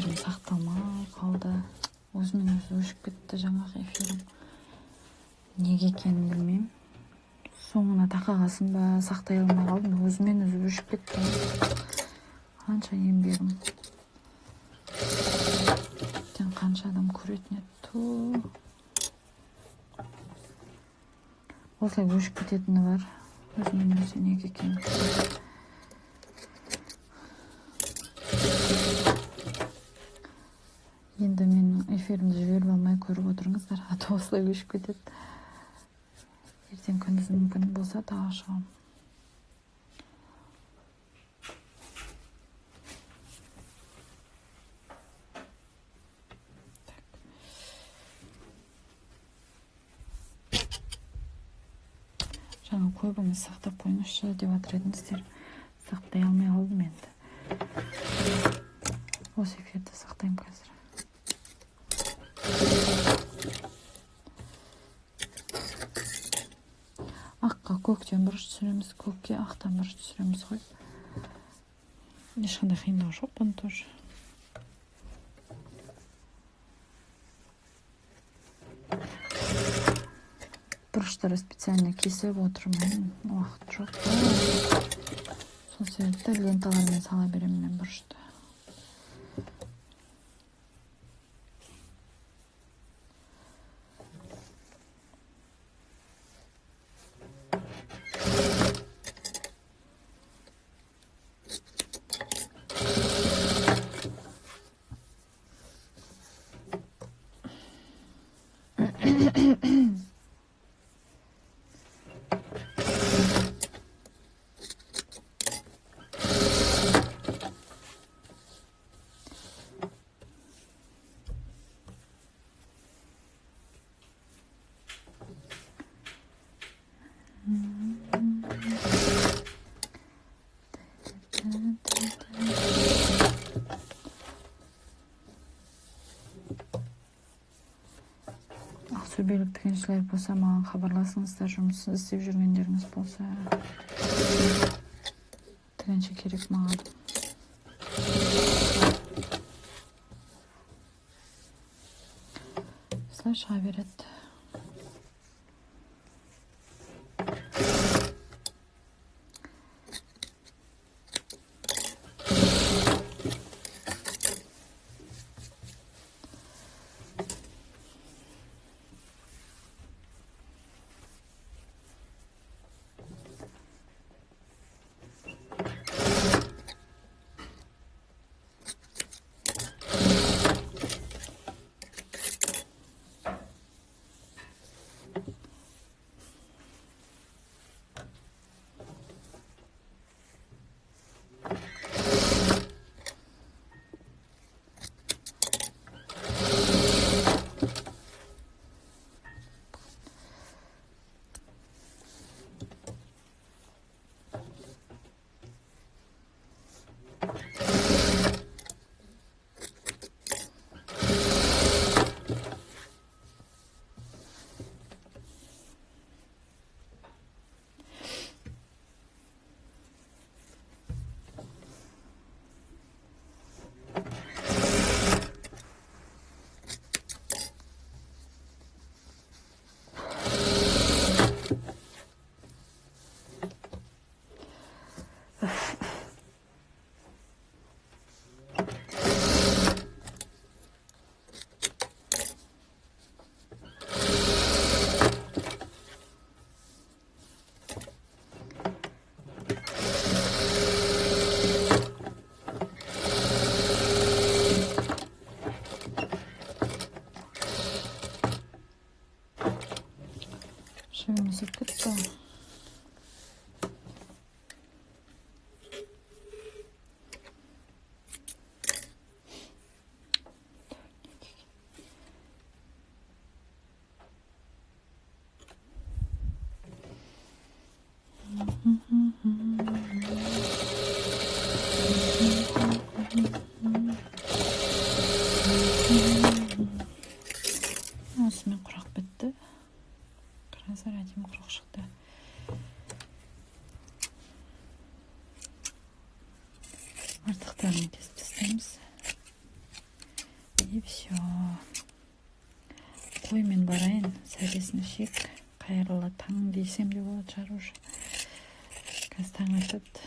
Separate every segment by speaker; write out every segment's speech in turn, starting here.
Speaker 1: эфирим сакталмай калды. Өзүнөн өзү өшүп кетти жаңағы эфирим. Неге екенін білмеймін. Соңына тақағасын ба, сақтай алмай қалдым. Өзімен өзі өшіп кетті. Қанша еңбегім. Қанша адам көретін еді. Осылай өшіп кететіні бар. Өзімен өзі неге екенін. Енді менің эфирімді жіберіп алмай көріп отырыңыздар. Ата осылай өшіп кетеді. Ертең күндіз мүмкін болса тағы шығамын. Жаңа көбіңіз сақтап қойыңызшы деп жатыр едіңіздер. Сақтай алмай қалдым енді. Осы эфирді сақтаймын қазір. Аққа көктен бұрыш түсіреміз, көкке ақтан бұрыш түсіреміз ғой. Ешқандай қиындығы жоқ бұны тоже. Бұрыштары специально кесіп отырмын. Уақыт жоқ. Сол себепті ленталармен сала беремін мен бұрышты. Ақсүбелік тігіншілер болса, маған хабарласыңыздар, жұмыс істеп жүргендеріңіз болса. Тігінші керек маған. Осылай шыға береді. Şöyle kıtsa. Осымен құрақ бітті. Қазір әдемі құрақ шықты. Артықтарын кесіп тастаймыз. И все. Қой, мен барайын, сәлесін ішейік. Қайырлы таң дейсем де болады шығар уже. Қазір таң атады.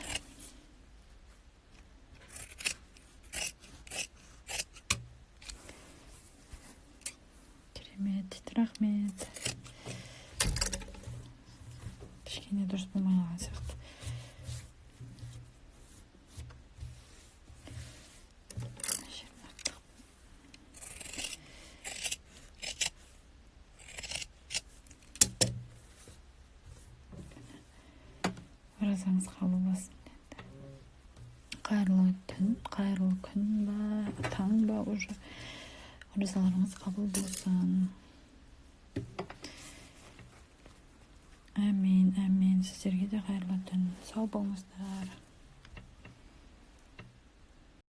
Speaker 1: Керемет дейді, рахмет. Кішкене дұрыс болмай қалған сияқты. Оразаңыз қабыл болсын. Қайырлы түн, қайырлы күн ба, таң ба уже. Оразаларыңыз қабыл болсын. Әмин, әмин. Сіздерге де қайырлы түн. Сау болыңыздар.